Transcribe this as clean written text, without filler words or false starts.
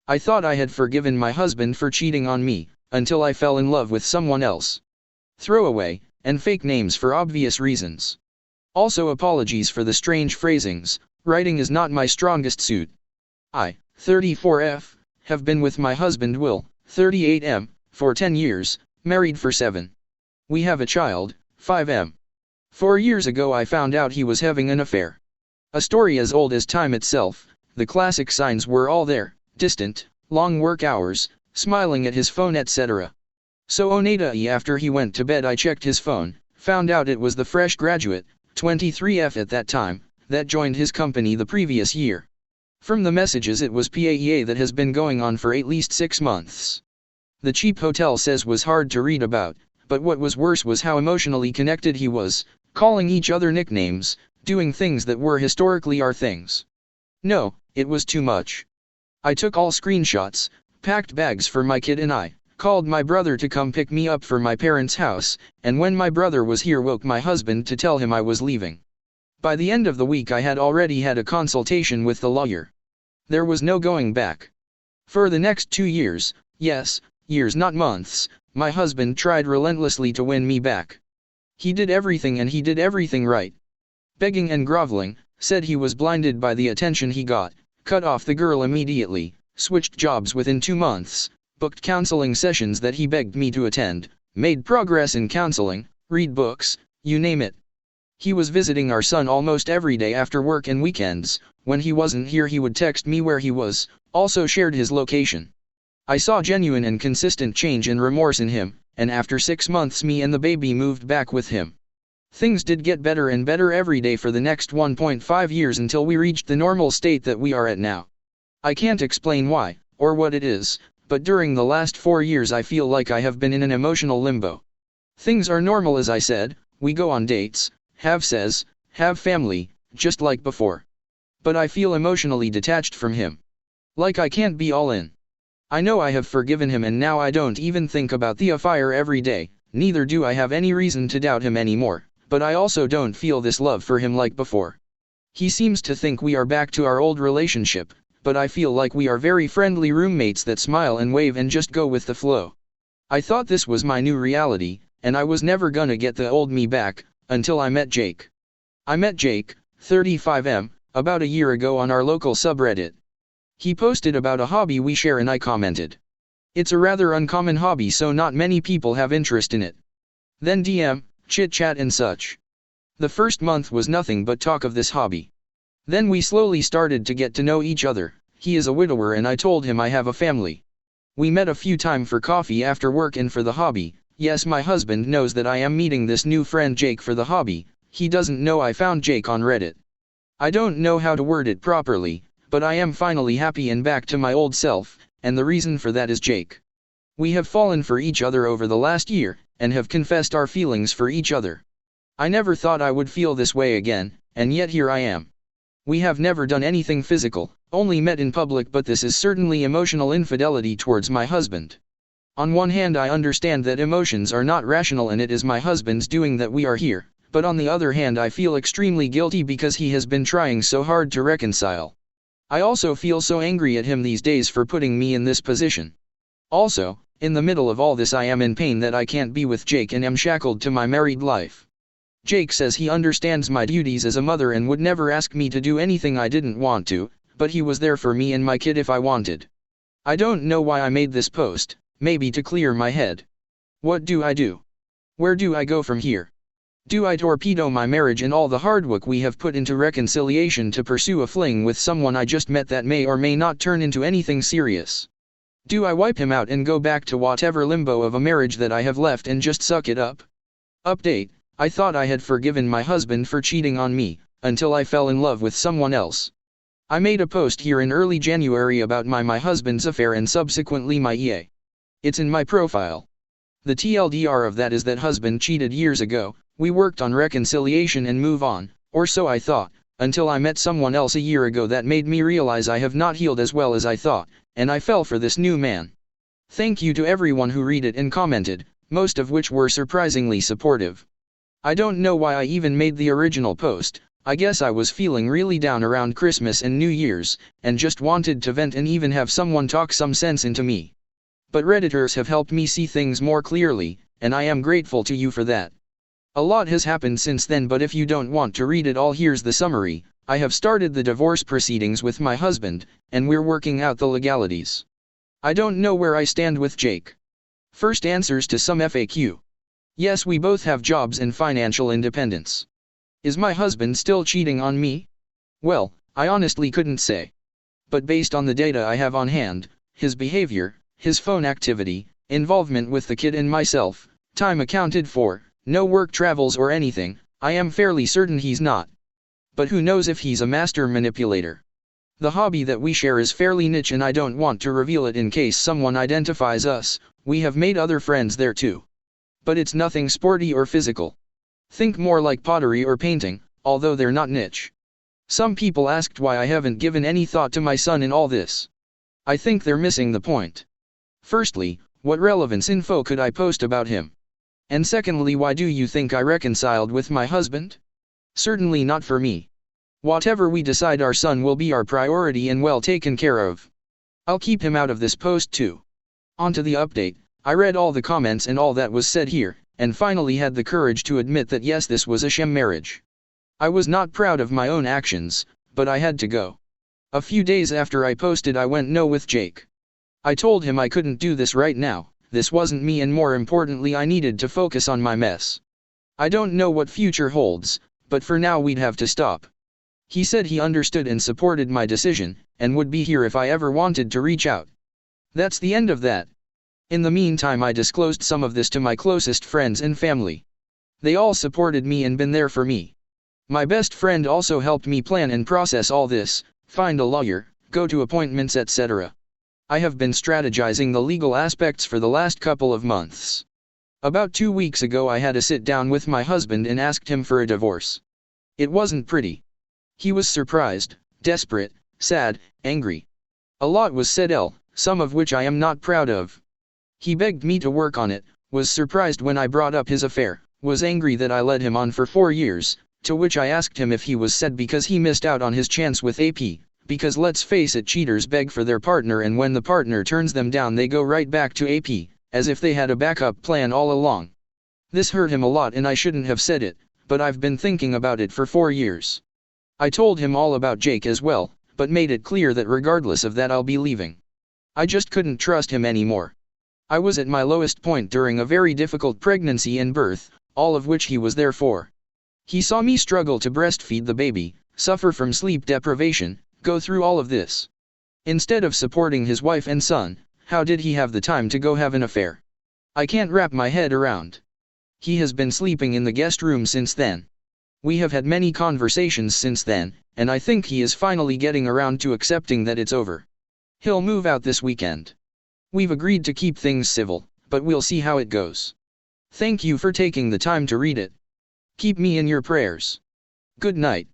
I thought I had forgiven my husband for cheating on me, until I fell in love with someone else. Throwaway, and fake names for obvious reasons. Also apologies for the strange phrasings, writing is not my strongest suit. I, 34F, have been with my husband Will, 38M, for 10 years, married for 7. We have a child, 5M. 4 years ago I found out he was having an affair. A story as old as time itself, the classic signs were all there, distant, long work hours, smiling at his phone etc. So onata after he went to bed I checked his phone, found out it was the fresh graduate, 23F at that time, that joined his company the previous year. From the messages it was PAEA that has been going on for at least 6 months. The cheap hotel says was hard to read about, but what was worse was how emotionally connected he was, calling each other nicknames, doing things that were historically our things. No, it was too much. I took all screenshots, packed bags for my kid and I called my brother to come pick me up for my parents' house, and when my brother was here woke my husband to tell him I was leaving. By the end of the week I had already had a consultation with the lawyer. There was no going back. For the next 2 years, yes, years not months, my husband tried relentlessly to win me back. He did everything and he did everything right. Begging and groveling, said he was blinded by the attention he got, cut off the girl immediately, switched jobs within 2 months, booked counseling sessions that he begged me to attend, made progress in counseling, read books, you name it. He was visiting our son almost every day after work and weekends. When he wasn't here he would text me where he was, also shared his location. I saw genuine and consistent change and remorse in him, and after 6 months me and the baby moved back with him. Things did get better and better every day for the next 1.5 years until we reached the normal state that we are at now. I can't explain why, or what it is, but during the last 4 years I feel like I have been in an emotional limbo. Things are normal as I said, we go on dates, have sex, have family, just like before. But I feel emotionally detached from him. Like I can't be all in. I know I have forgiven him and now I don't even think about the affair every day, neither do I have any reason to doubt him anymore, but I also don't feel this love for him like before. He seems to think we are back to our old relationship, but I feel like we are very friendly roommates that smile and wave and just go with the flow. I thought this was my new reality, and I was never gonna get the old me back, until I met Jake. I met Jake, 35M, about a year ago on our local subreddit. He posted about a hobby we share and I commented. It's a rather uncommon hobby so not many people have interest in it. Then DM, chit chat and such. The first month was nothing but talk of this hobby. Then we slowly started to get to know each other. He is a widower and I told him I have a family. We met a few times for coffee after work and for the hobby. Yes, my husband knows that I am meeting this new friend Jake for the hobby. He doesn't know I found Jake on Reddit. I don't know how to word it properly, but I am finally happy and back to my old self, and the reason for that is Jake. We have fallen for each other over the last year, and have confessed our feelings for each other. I never thought I would feel this way again, and yet here I am. We have never done anything physical, only met in public, but this is certainly emotional infidelity towards my husband. On one hand I understand that emotions are not rational and it is my husband's doing that we are here, but on the other hand I feel extremely guilty because he has been trying so hard to reconcile. I also feel so angry at him these days for putting me in this position. Also, in the middle of all this I am in pain that I can't be with Jake and am shackled to my married life. Jake says he understands my duties as a mother and would never ask me to do anything I didn't want to, but he was there for me and my kid if I wanted. I don't know why I made this post, maybe to clear my head. What do I do? Where do I go from here? Do I torpedo my marriage and all the hard work we have put into reconciliation to pursue a fling with someone I just met that may or may not turn into anything serious? Do I wipe him out and go back to whatever limbo of a marriage that I have left and just suck it up? Update: I thought I had forgiven my husband for cheating on me, until I fell in love with someone else. I made a post here in early January about my husband's affair and subsequently my EA. It's in my profile. The TLDR of that is that husband cheated years ago. We worked on reconciliation and move on, or so I thought, until I met someone else a year ago that made me realize I have not healed as well as I thought, and I fell for this new man. Thank you to everyone who read it and commented, most of which were surprisingly supportive. I don't know why I even made the original post, I guess I was feeling really down around Christmas and New Year's, and just wanted to vent and even have someone talk some sense into me. But Redditors have helped me see things more clearly, and I am grateful to you for that. A lot has happened since then, but if you don't want to read it all, here's the summary. I have started the divorce proceedings with my husband, and we're working out the legalities. I don't know where I stand with Jake. First, answers to some FAQ. Yes, we both have jobs and financial independence. Is my husband still cheating on me? Well, I honestly couldn't say. But based on the data I have on hand, his behavior, his phone activity, involvement with the kid and myself, time accounted for, no work travels or anything, I am fairly certain he's not. But who knows if he's a master manipulator. The hobby that we share is fairly niche and I don't want to reveal it in case someone identifies us. We have made other friends there too. But it's nothing sporty or physical. Think more like pottery or painting, although they're not niche. Some people asked why I haven't given any thought to my son in all this. I think they're missing the point. Firstly, what relevance info could I post about him? And secondly, why do you think I reconciled with my husband? Certainly not for me. Whatever we decide, our son will be our priority and well taken care of. I'll keep him out of this post too. On to the update. I read all the comments and all that was said here, and finally had the courage to admit that yes, this was a sham marriage. I was not proud of my own actions, but I had to go. A few days after I posted, I went no with Jake. I told him I couldn't do this right now, this wasn't me, and more importantly I needed to focus on my mess. I don't know what future holds, but for now we'd have to stop. He said he understood and supported my decision, and would be here if I ever wanted to reach out. That's the end of that. In the meantime, I disclosed some of this to my closest friends and family. They all supported me and been there for me. My best friend also helped me plan and process all this, find a lawyer, go to appointments, etc. I have been strategizing the legal aspects for the last couple of months. About 2 weeks ago I had a sit down with my husband and asked him for a divorce. It wasn't pretty. He was surprised, desperate, sad, angry. A lot was said, some of which I am not proud of. He begged me to work on it, was surprised when I brought up his affair, was angry that I led him on for 4 years, to which I asked him if he was sad because he missed out on his chance with AP, because let's face it, cheaters beg for their partner and when the partner turns them down they go right back to AP, as if they had a backup plan all along. This hurt him a lot and I shouldn't have said it, but I've been thinking about it for 4 years. I told him all about Jake as well, but made it clear that regardless of that I'll be leaving. I just couldn't trust him anymore. I was at my lowest point during a very difficult pregnancy and birth, all of which he was there for. He saw me struggle to breastfeed the baby, suffer from sleep deprivation, go through all of this. Instead of supporting his wife and son, how did he have the time to go have an affair? I can't wrap my head around. He has been sleeping in the guest room since then. We have had many conversations since then, and I think he is finally getting around to accepting that it's over. He'll move out this weekend. We've agreed to keep things civil, but we'll see how it goes. Thank you for taking the time to read it. Keep me in your prayers. Good night.